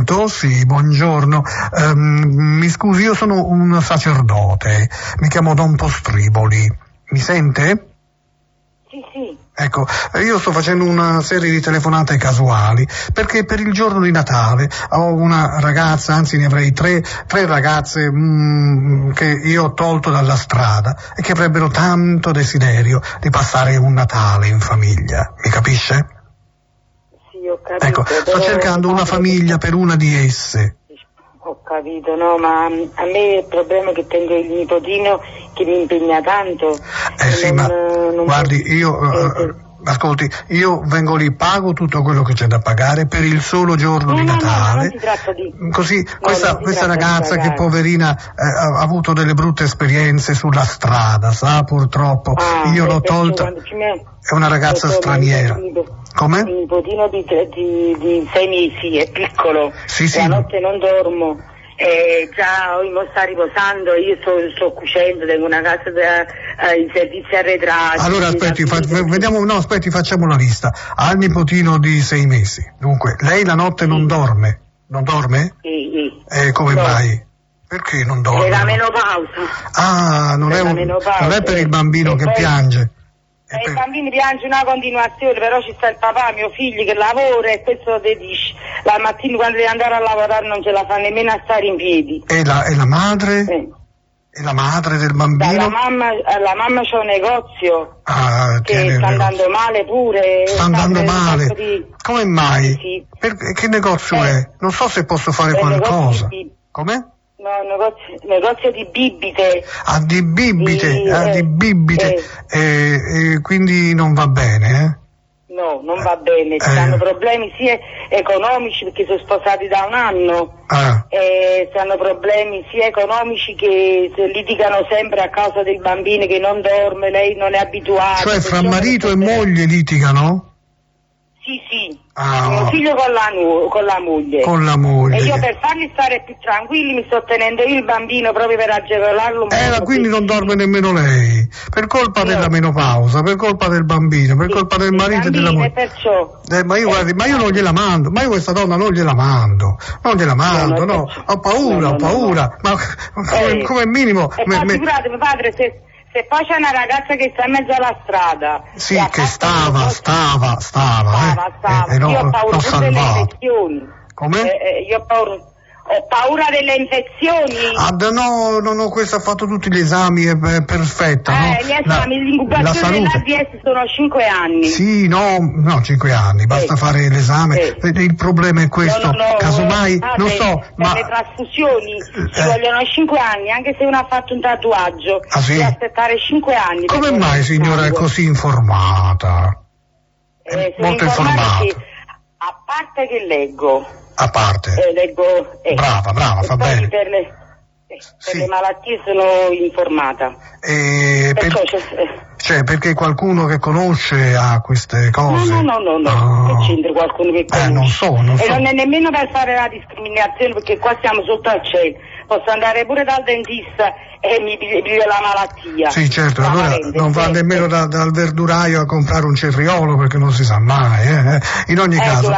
Pronto? Sì, buongiorno. Mi scusi, io sono un sacerdote, mi chiamo Don Postriboli. Mi sente? Sì. Ecco, io sto facendo una serie di telefonate casuali perché per il giorno di Natale ho una ragazza, anzi ne avrei tre ragazze che io ho tolto dalla strada e che avrebbero tanto desiderio di passare un Natale in famiglia. Mi capisce? Sì, ho capito. Ecco, sto cercando una famiglia per una di esse. Ho capito, no, ma a me il problema è che tengo il nipotino che mi impegna tanto. Sì, ma guardi, ascolti, io vengo lì, pago tutto quello che c'è da pagare per il solo giorno di Natale. No, non si tratta di... Così questa ragazza che poverina ha avuto delle brutte esperienze sulla strada, sa, purtroppo. Io l'ho tolta, è una ragazza straniera. Come? Il nipotino di 6 mesi, è piccolo, sì. La notte non dormo. Già sta riposando, io sto cucendo, tengo una casa i servizi arretrati. Allora aspetti, facciamo la lista. Ha il nipotino di 6 mesi. Dunque, lei la notte non dorme? Non dorme? Sì. Come mai? Perché non dorme? È la menopausa. Non è per il bambino che piange. Il bambino piange una continuazione, però ci sta il papà, mio figlio, che lavora e questo lo dice. La mattina quando deve andare a lavorare non ce la fa nemmeno a stare in piedi. E la madre? E la madre del bambino? La mamma c'ha un negozio che sta andando male pure. Sta andando male? Come mai? Sì. Che negozio è? Non so se posso fare qualcosa. Come? No, negozio di bibite. Di bibite. Quindi non va bene, No, non va bene, ci hanno problemi sia economici perché sono sposati da un anno, hanno problemi sia economici che litigano sempre a causa del bambino che non dorme, lei non è abituata. Cioè fra marito e moglie litigano? Sì. Mio figlio con la moglie. Con la moglie. E io per farli stare più tranquilli mi sto tenendo io il bambino proprio per agevolarlo un po'. Quindi non dorme nemmeno lei. Per colpa della menopausa, per colpa del bambino, per colpa del marito e della moglie. Perciò. Ma io non gliela mando, ma io questa donna non gliela mando. No. Ho paura. Ma come minimo. Figuratevi padre, se poi c'è una ragazza che sta in mezzo alla strada. Sì, che stava. Io ho paura pure delle infezioni. Come? Io ho paura delle infezioni. No, questo ha fatto tutti gli esami, è perfetta. Gli esami, l'incubazione dell'ADS sono 5 anni. Sì, no, 5 anni, basta fare l'esame. Il problema è questo, casomai, non so, ma... le trasfusioni ci vogliono 5 anni, anche se uno ha fatto un tatuaggio, devi aspettare 5 anni. Come mai, signora, è così informata? Molto informata. A parte che leggo. A parte. Leggo. Brava, fa bene. Per le malattie sono informata. Perché qualcuno che conosce ha queste cose? No. Che c'entra qualcuno che conosce? Non so. E non è nemmeno per fare la discriminazione, perché qua siamo sotto al cielo. Posso andare pure dal dentista e mi piglia la malattia. Sì, certo, allora non va nemmeno dal verduraio a comprare un cetriolo perché non si sa mai. In ogni caso,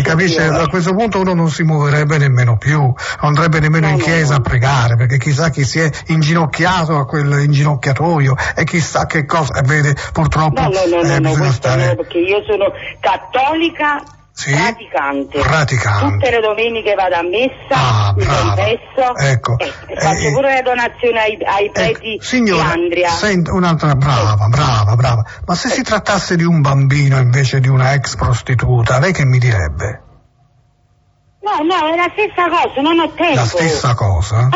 capisce, a questo punto uno non si muoverebbe nemmeno più, non andrebbe nemmeno in chiesa a pregare, perché chissà chi si è inginocchiato a quel inginocchiatoio e chissà che cosa, vede, purtroppo bisogna stare... perché io sono cattolica. Sì? Praticante. Tutte le domeniche vado a messa, mi confesso, ecco. Faccio pure le donazioni ai preti di Andria. Senta, un'altra brava. Ma se si trattasse di un bambino invece di una ex prostituta, lei che mi direbbe? No, è la stessa cosa, non ho tempo. La stessa cosa?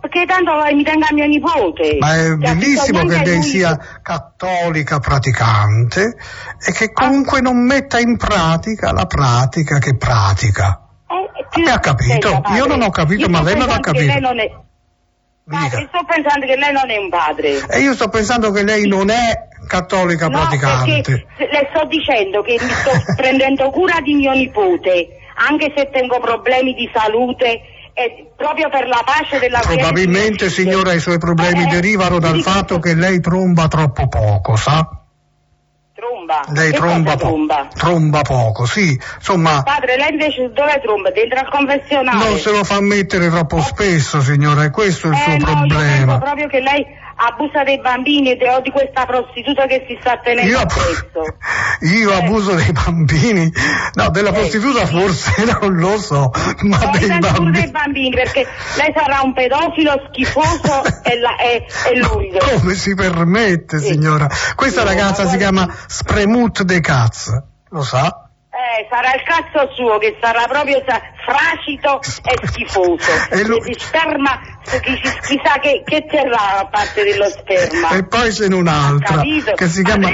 Perché tanto mi tenga mio nipote. Ma è bellissimo che lei sia cattolica praticante e che comunque non metta in pratica la pratica che pratica. Ha capito? Io non ho capito, ma lei non ha capito. Sto pensando che lei non è un padre. E io sto pensando che lei non è cattolica praticante. Le sto dicendo che mi sto prendendo cura di mio nipote, anche se tengo problemi di salute. E proprio per la pace della probabilmente signora i suoi problemi derivano dal fatto che lei tromba troppo poco, sa? Tromba? Lei tromba poco, sì, insomma. Padre, lei invece dove tromba? Dentro al confessionale? Non se lo fa mettere troppo spesso, signora, e questo è il suo problema. Io penso proprio che lei abusa dei bambini o di questa prostituta che si sta tenendo appresso. Io abuso dei bambini? No, della prostituta forse non lo so, ma dei bambini, perché lei sarà un pedofilo schifoso e lurido. Come si permette, signora? Questa ragazza si chiama Spremut de Katz, lo sa? Sarà il cazzo suo che sarà proprio fracito e schifoso. E di sperma, chissà che terrà a parte dello sperma. E poi c'è un'altra che si chiama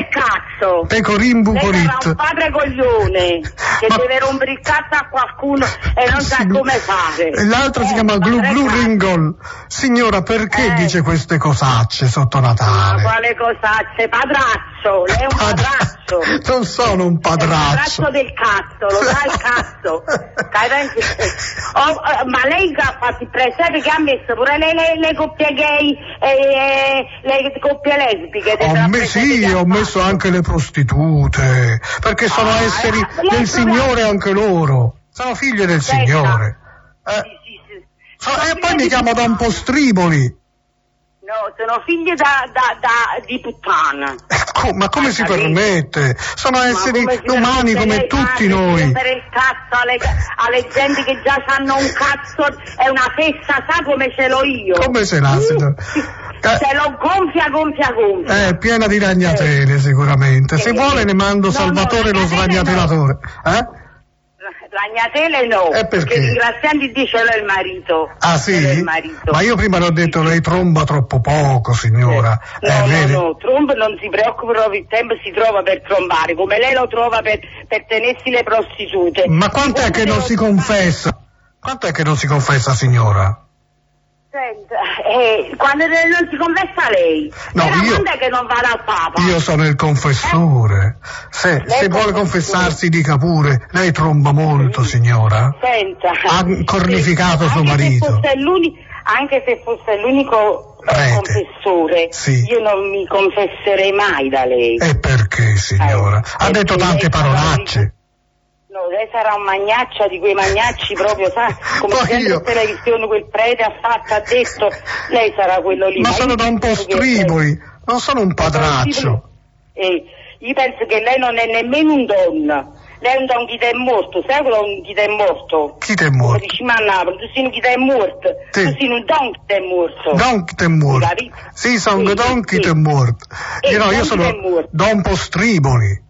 Pecorin Bucorit. Lei sarà un padre coglione che deve rompere il cazzo a qualcuno e non sa come fare. E l'altra si chiama Glu Glu Ringol. Signora, perché dice queste cosacce sotto Natale? Ma quale cosacce? Padraccio, lei è un padraccio. Non sono un padraccio. È un padraccio del cazzo, lo sa il cazzo. Ma lei ha fatto il presepe che ha messo pure le coppie gay e le coppie lesbiche. Ho messo anche le prostitute, perché sono esseri del Signore anche loro, sono figlie del Signore. E poi mi chiamo Don Postriboli. No, sono figli di puttana. Ma come si permette? Sono esseri umani come tutti noi. Per il cazzo alle gente che già hanno un cazzo è una fessa, sa come ce l'ho io? Come ce l'ha, signor? Se lo gonfia. Piena di ragnatele sicuramente. Se vuole ne mando Salvatore lo sragnatelatore. Ragnatele no, perché ringraziando Dio ce l'ho il marito. Ah sì? Ma io prima l'ho detto, lei tromba troppo poco, signora. No, tromba non si preoccupa proprio, il tempo si trova per trombare, come lei lo trova per tenersi le prostitute. Ma quant'è che non si confessa? Quant'è che non si confessa, signora? Senta, quando non si confessa lei? No, quando è che non va dal Papa? Io sono il confessore. Se vuole confessarsi dica pure, lei tromba molto, signora. Senta. Ha cornificato suo marito. Anche se fosse l'unico confessore, io non mi confesserei mai da lei. E perché, signora? Ha detto tante parolacce. No, lei sarà un magnaccia di quei magnacci proprio, sa, come sempre in televisione quel prete ha detto, lei sarà quello lì. Ma sono da un po' striboli, non sono un padraccio. Io penso che lei non è nemmeno un don. Lei è un don chi ti è morto, sai quello chi ti è morto? Chi ti è morto? Dici ma a Napoli, tu sei un chi ti è morto, tu sei un don chi ti è morto. Don chi ti è morto? Sì, sono un don chi ti è morto. Io sono don Postriboli.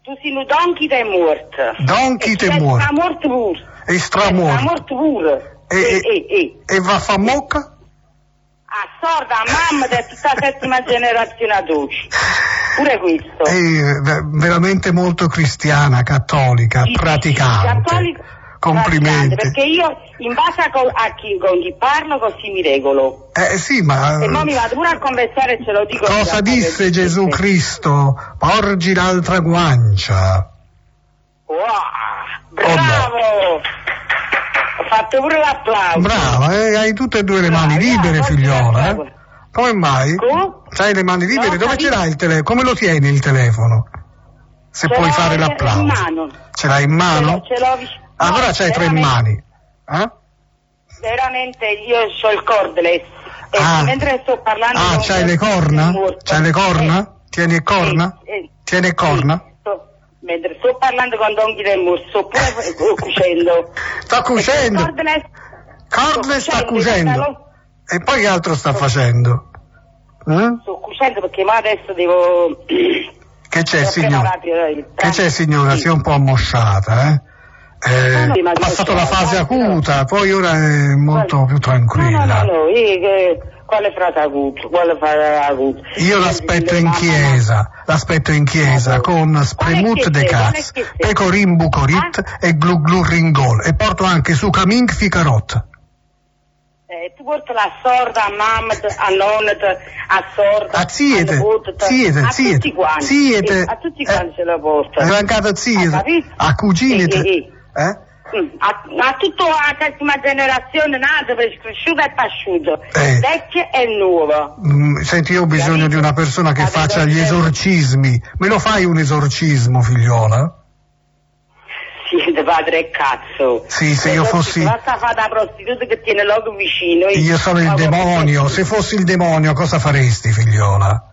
Tu sei un don chi ti è morto. Don chi ti è morto. E stramorto pure. E stramorto pure. E va a fa mocca? A sorda, a mamma di tutta la settima generazione ad oggi. Pure questo. È veramente molto cristiana, cattolica, praticante. Cattolica, complimenti. Perché io, in base a con chi parlo, così mi regolo. Sì, ma... E mo mi vado pure a confessare e ce lo dico. Cosa disse Gesù Cristo? Porgi l'altra guancia. Wow, bravo! Ho fatto pure l'applauso. Brava, hai tutte e due le mani libere, figliola, Come mai? C'hai le mani libere? Dove ce l'hai il telefono? Come lo tieni il telefono? Se puoi fare l'applauso. In mano. Ce l'hai in mano? Ce l'ho vicino. Allora c'hai 3 mani. Veramente io ho il cordless. E mentre sto parlando... c'hai le corna? C'hai le corna? Tieni corna? Tieni corna? Mentre sto parlando con Don Guillermo, sto pure cucendo. Sta cucendo? Cordless sta cucendo. E poi che altro sta facendo? Sto cucendo perché ma adesso devo... Che c'è, signora? Che c'è, signora? Si è un po' ammosciata, ha passato la fase acuta, poi ora è molto più tranquilla. No, quale frase acuta? Io l'aspetto in chiesa, con Spremut de Katz, Pecorin Bucorit e Glu Glu Ringol, e porto anche su Caming Ficarot. Tu porti la sorda a mamma, a nonna, a sorda, a ziete, a tutti quanti ce la porta. È mancata ziete, a cugine. a tutta la settima generazione nata, cresciuta e pasciuto, vecchio e nuovo. Senti, io ho bisogno di una persona che faccia gli esorcismi. Me lo fai un esorcismo, figliola? Sì, di padre e cazzo. Sì, se io fossi... Basta fare da prostituta che tiene l'oco vicino. Io sono il demonio. Se fossi il demonio, cosa faresti, figliola?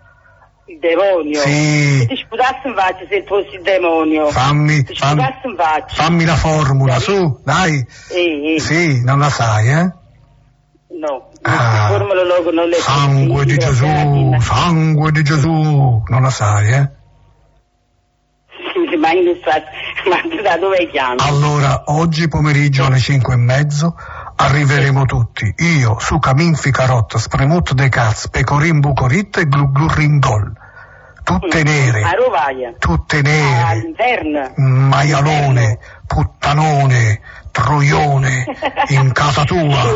Il demonio? Sì. Se ti sputassi in faccia se fossi il demonio. Fammi la formula, su, dai. Sì, non la sai, eh? No, formula logo non le sangue di Gesù, sangue di Gesù, non la sai, eh? Sì, ma da dove chiami? Allora, oggi pomeriggio alle 5:30 arriveremo tutti. Io, Suca, Minfi, Carot, Spremut de Caz, Pecorin, Bucorit e Glurindol. Tutte nere. A Rovaia. Tutte nere. All'interno. Maialone, puttanone, troione, in casa tua.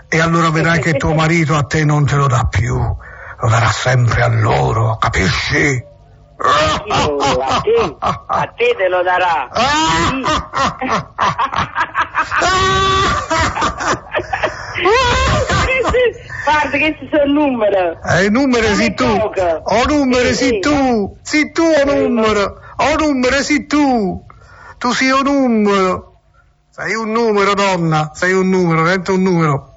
E allora vedrai che tuo marito a te non te lo dà più. Lo darà sempre a loro, capisci? A te te lo darà. Guarda che ci sono numeri. Numeri sì tu. O numeri sì tu. Sì tu o numero. O numeri sì tu. Tu sei un numero. Sei un numero, donna. Sei un numero, diventa un numero.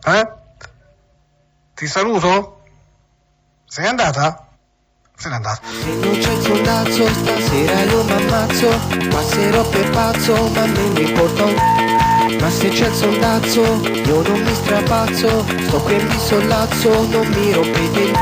Ti saluto? Sei andata? Se n'è andata. Se non c'è il soldazzo stasera io m'ammazzo, passerò per pazzo ma non mi importa ma se c'è il soldazzo io non mi strapazzo, sto qui e mi sollazzo, non mi rompete